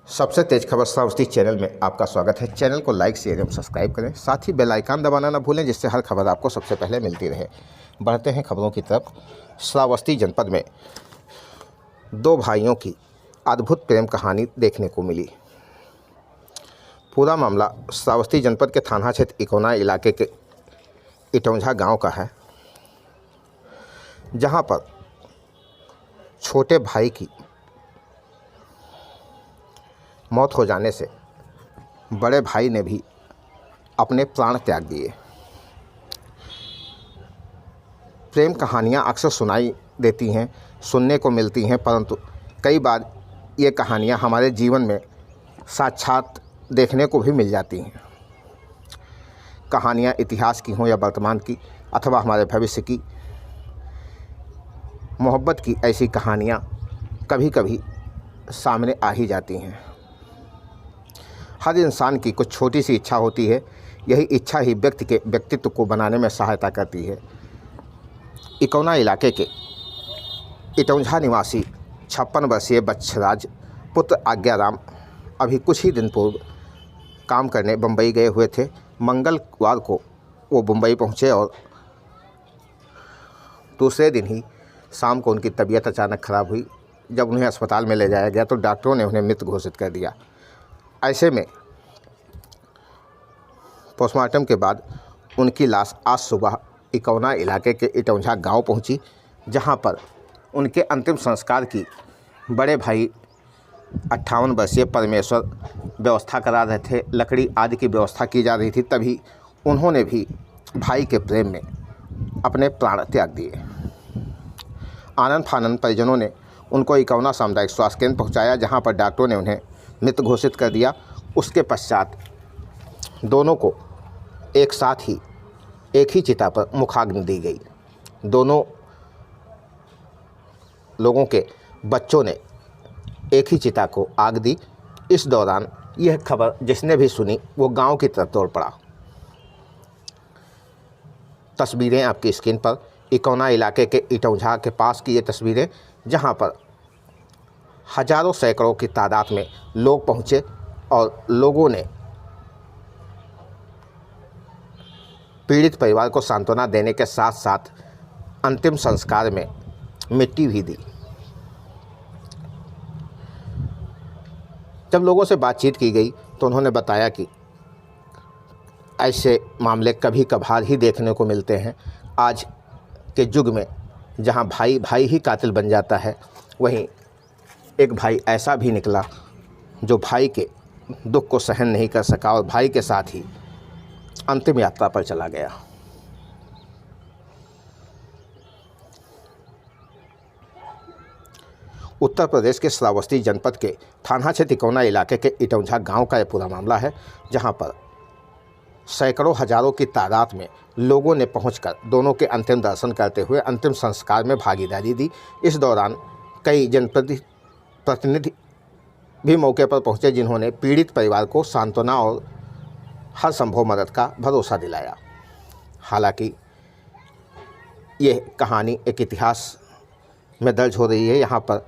सबसे तेज खबर श्रावस्ती चैनल में आपका स्वागत है। चैनल को लाइक शेयर एवं सब्सक्राइब करें, साथ ही बेल आइकन दबाना न भूलें, जिससे हर खबर आपको सबसे पहले मिलती रहे। बढ़ते हैं खबरों की तरफ। श्रावस्ती जनपद में दो भाइयों की अद्भुत प्रेम कहानी देखने को मिली। पूरा मामला श्रावस्ती जनपद के थाना क्षेत्र इकोना इलाके के इटौंझा गांव का है, जहां पर छोटे भाई की मौत हो जाने से बड़े भाई ने भी अपने प्राण त्याग दिए। प्रेम कहानियाँ अक्सर सुनाई देती हैं, सुनने को मिलती हैं, परंतु कई बार ये कहानियाँ हमारे जीवन में साक्षात देखने को भी मिल जाती हैं। कहानियाँ इतिहास की हों या वर्तमान की अथवा हमारे भविष्य की, मोहब्बत की ऐसी कहानियाँ कभी कभी सामने आ ही जाती हैं। हर इंसान की कुछ छोटी सी इच्छा होती है, यही इच्छा ही व्यक्ति के व्यक्तित्व को बनाने में सहायता करती है। इकोना इलाके के इटौंझा निवासी 56 वर्षीय बच्छराज पुत्र आज्ञाराम अभी कुछ ही दिन पूर्व काम करने बम्बई गए हुए थे। मंगलवार को वो मुंबई पहुँचे और दूसरे दिन ही शाम को उनकी तबीयत अचानक ख़राब हुई। जब उन्हें अस्पताल में ले जाया गया तो डॉक्टरों ने उन्हें मृत घोषित कर दिया। ऐसे में पोस्टमार्टम के बाद उनकी लाश आज सुबह इकोना इलाके के इटौंझा गांव पहुंची, जहां पर उनके अंतिम संस्कार की बड़े भाई 58 वर्षीय परमेश्वर व्यवस्था करा रहे थे। लकड़ी आदि की व्यवस्था की जा रही थी, तभी उन्होंने भी भाई के प्रेम में अपने प्राण त्याग दिए। आनंद फानंद परिजनों ने उनको इकोना सामुदायिक स्वास्थ्य केंद्र पहुँचाया, जहाँ पर डॉक्टरों ने उन्हें मृत घोषित कर दिया। उसके पश्चात दोनों को एक साथ ही एक ही चिता पर मुखाग्नि दी गई। दोनों लोगों के बच्चों ने एक ही चिता को आग दी। इस दौरान यह खबर जिसने भी सुनी वो गांव की तरफ दौड़ पड़ा। तस्वीरें आपकी स्क्रीन पर, इकोना इलाके के इटौंझा के पास की ये तस्वीरें, जहां पर हजारों सैकड़ों की तादाद में लोग पहुंचे और लोगों ने पीड़ित परिवार को सांत्वना देने के साथ साथ अंतिम संस्कार में मिट्टी भी दी। जब लोगों से बातचीत की गई तो उन्होंने बताया कि ऐसे मामले कभी कभार ही देखने को मिलते हैं। आज के युग में जहां भाई भाई ही कातिल बन जाता है, वहीं एक भाई ऐसा भी निकला जो भाई के दुख को सहन नहीं कर सका और भाई के साथ ही अंतिम यात्रा पर चला गया। उत्तर प्रदेश के श्रावस्ती जनपद के थाना क्षेत्र इकोना इलाके के इटौंझा गांव का यह पूरा मामला है, जहां पर सैकड़ों हजारों की तादाद में लोगों ने पहुंचकर दोनों के अंतिम दर्शन करते हुए अंतिम संस्कार में भागीदारी दी। इस दौरान कई जनप्रतिनिधि भी मौके पर पहुंचे, जिन्होंने पीड़ित परिवार को सांत्वना और हर संभव मदद का भरोसा दिलाया। हालांकि यह कहानी एक इतिहास में दर्ज हो रही है। यहाँ पर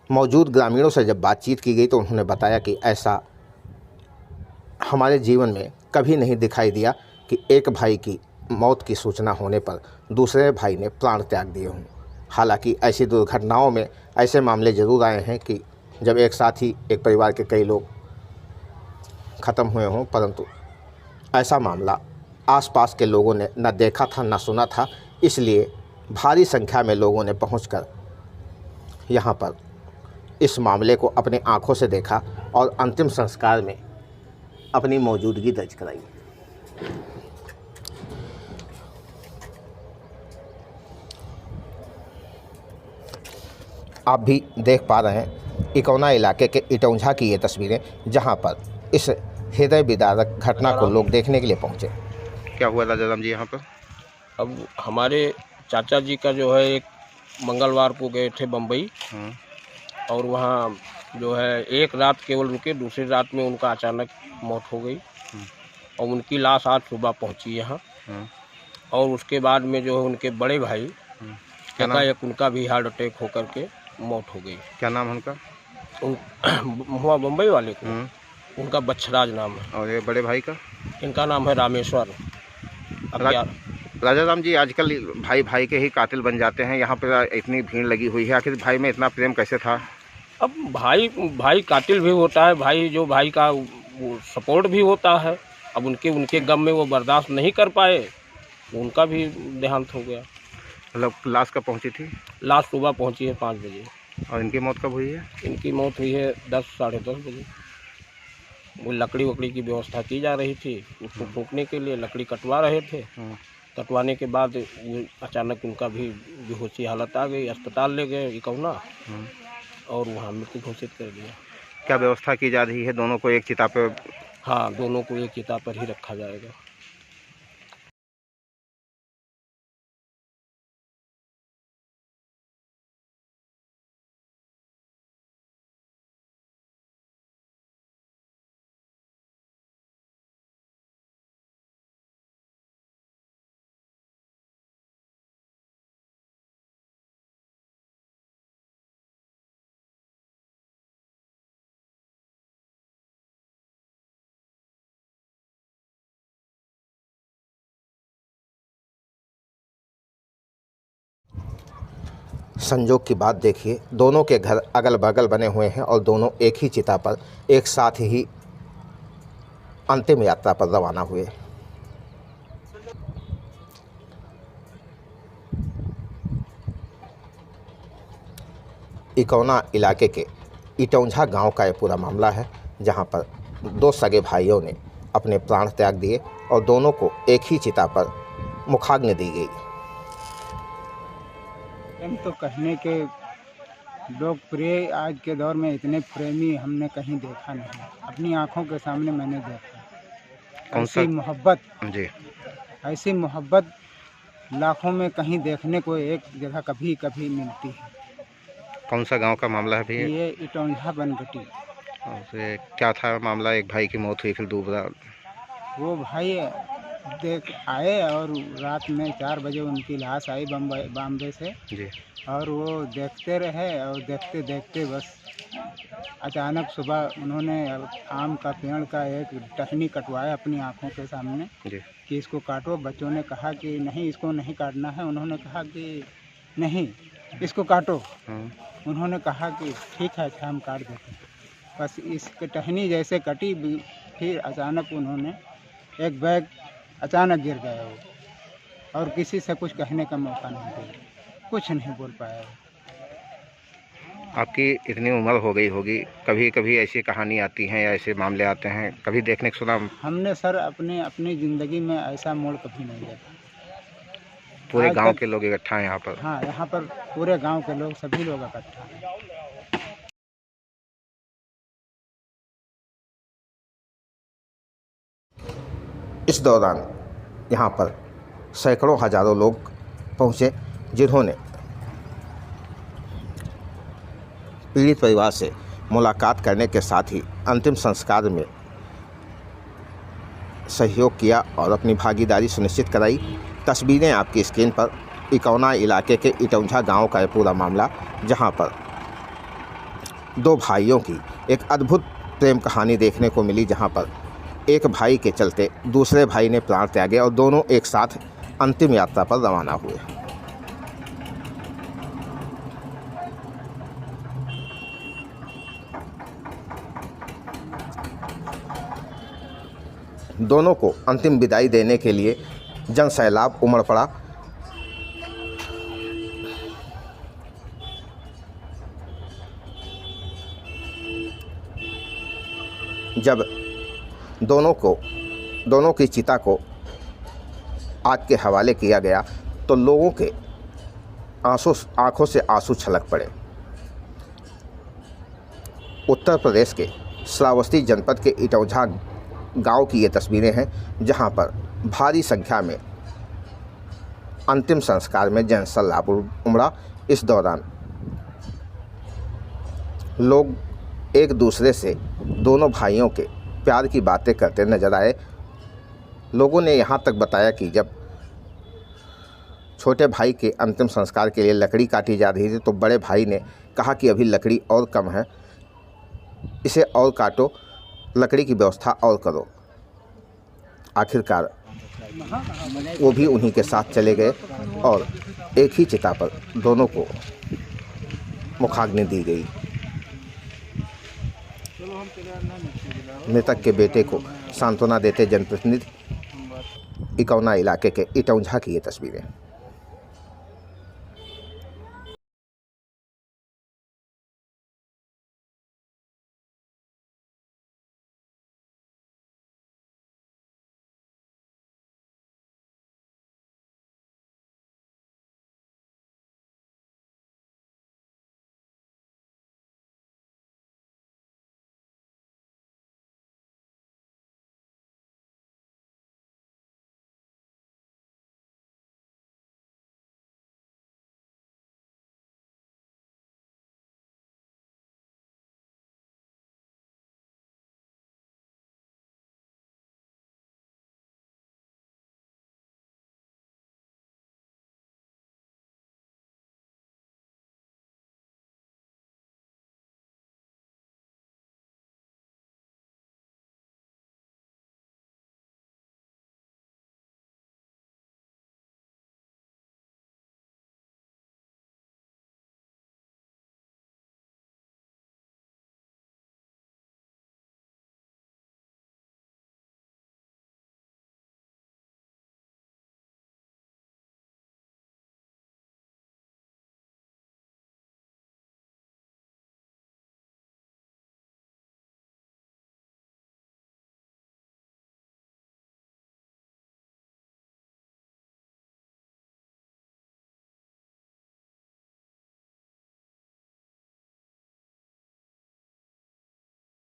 मौजूद ग्रामीणों से जब बातचीत की गई तो उन्होंने बताया कि ऐसा हमारे जीवन में कभी नहीं दिखाई दिया कि एक भाई की मौत की सूचना होने पर दूसरे भाई ने प्राण त्याग दिए हों। हालांकि ऐसी दुर्घटनाओं में ऐसे मामले ज़रूर आए हैं कि जब एक साथ ही एक परिवार के कई लोग ख़त्म हुए हों, परंतु ऐसा मामला आसपास के लोगों ने न देखा था न सुना था। इसलिए भारी संख्या में लोगों ने पहुंचकर यहाँ पर इस मामले को अपनी आंखों से देखा और अंतिम संस्कार में अपनी मौजूदगी दर्ज कराई। आप भी देख पा रहे हैं इकोना इलाके के इटौंझा की ये तस्वीरें, जहां पर इस हृदय विदारक घटना को लोग देखने के लिए पहुंचे। क्या हुआ राजाराम जी यहाँ पर? अब हमारे चाचा जी का जो है एक मंगलवार को गए थे बम्बई, और वहाँ जो है एक रात केवल रुके, दूसरी रात में उनका अचानक मौत हो गई और उनकी लाश आज सुबह पहुँची यहाँ। और उसके बाद में जो है उनके बड़े भाई एकाएक उनका भी हार्ट अटैक होकर के मौत हो गई। क्या नाम है उनका? हुआ बम्बई वाले को, उनका बच्छराज नाम है। और ये बड़े भाई का? इनका नाम है रामेश्वर। अब राजा राम जी, आजकल भाई भाई के ही कातिल बन जाते हैं। यहाँ पर इतनी भीड़ लगी हुई है, आखिर भाई में इतना प्रेम कैसे था? अब भाई कातिल भी होता है, भाई जो भाई का वो सपोर्ट भी होता है। अब उनके गम में वो बर्दाश्त नहीं कर पाए, उनका भी देहांत हो गया। मतलब लाश कब पहुँची थी? लाश सुबह पहुंची है 5 बजे। और इनकी मौत कब हुई है? इनकी मौत हुई है 10 साढ़े 10 बजे। वो लकड़ी वकड़ी की व्यवस्था की जा रही थी, उसको फूंकने के लिए लकड़ी कटवा रहे थे। कटवाने के बाद वो अचानक उनका भी बेहोशी हालत आ गई, अस्पताल ले गए इकौना और वहाँ मृत्यु घोषित कर दिया। क्या व्यवस्था की जा रही है? दोनों को एक चिता पर? हाँ, दोनों को एक चिता पर ही रखा जाएगा। संजोग की बात देखिए, दोनों के घर अगल बगल बने हुए हैं और दोनों एक ही चिता पर एक साथ ही अंतिम यात्रा पर रवाना हुए। इकौना इलाके के इटौंझा गांव का ये पूरा मामला है, जहां पर 2 सगे भाइयों ने अपने प्राण त्याग दिए और दोनों को एक ही चिता पर मुखाग्नि दी गई। प्रेम तो कहने के लोकप्रिय आज के दौर में इतने प्रेमी हमने कहीं देखा नहीं, अपनी आंखों के सामने मैंने देखा। ऐसी मोहब्बत जी, ऐसी मोहब्बत लाखों में कहीं देखने को एक जगह कभी कभी मिलती है। कौन सा गांव का मामला है भैया? ये इटौंझा बनगटी। और क्या था मामला? एक भाई की मौत हुई, फिर दूसरा? वो भाई देख आए और रात में 4 बजे उनकी लाश आई बॉम्बे से जी। और वो देखते रहे और देखते देखते बस अचानक सुबह उन्होंने आम का पेड़ का एक टहनी कटवाया अपनी आंखों के सामने जी। कि इसको काटो। बच्चों ने कहा कि नहीं, इसको नहीं काटना है। उन्होंने कहा कि नहीं, इसको काटो। उन्होंने कहा कि ठीक है, अच्छा हम काट देते हैं। बस इस टहनी जैसे कटी, फिर अचानक उन्होंने एक बैग अचानक गिर गया वो, और किसी से कुछ कहने का मौका नहीं दिया, कुछ नहीं बोल पाया। आपकी इतनी उम्र हो गई होगी, कभी कभी ऐसी कहानी आती हैं या ऐसे मामले आते हैं, कभी देखने को सुना? हमने सर अपनी ज़िंदगी में ऐसा मोड़ कभी नहीं देखा। पूरे गांव के लोग इकट्ठा हैं यहाँ पर? हाँ, यहाँ पर पूरे गांव के लोग, सभी लोग इकट्ठा हैं। इस दौरान यहाँ पर सैकड़ों हजारों लोग पहुँचे, जिन्होंने पीड़ित परिवार से मुलाकात करने के साथ ही अंतिम संस्कार में सहयोग किया और अपनी भागीदारी सुनिश्चित कराई। तस्वीरें आपकी स्क्रीन पर। इकौना इलाके के इटौंझा गांव का ये पूरा मामला, जहां पर 2 भाइयों की एक अद्भुत प्रेम कहानी देखने को मिली, जहां पर एक भाई के चलते दूसरे भाई ने प्राण त्यागे और दोनों एक साथ अंतिम यात्रा पर रवाना हुए। दोनों को अंतिम विदाई देने के लिए जन सैलाब उमड़ पड़ा। जब दोनों की चिता को आग के हवाले किया गया तो लोगों के आंखों से आंसू छलक पड़े। उत्तर प्रदेश के श्रावस्ती जनपद के इटौंझा गांव की ये तस्वीरें हैं, जहां पर भारी संख्या में अंतिम संस्कार में जनसैलाब उमड़ा। इस दौरान लोग एक दूसरे से दोनों भाइयों के प्यार की बातें करते नजर आए। लोगों ने यहाँ तक बताया कि जब छोटे भाई के अंतिम संस्कार के लिए लकड़ी काटी जा रही थी तो बड़े भाई ने कहा कि अभी लकड़ी और कम है, इसे और काटो, लकड़ी की व्यवस्था और करो। आखिरकार वो भी उन्हीं के साथ चले गए और एक ही चिता पर दोनों को मुखाग्नि दी गई। मृतक के बेटे को सांत्वना देते जनप्रतिनिधि इकौना इलाके के इटौंझा की ये तस्वीरें।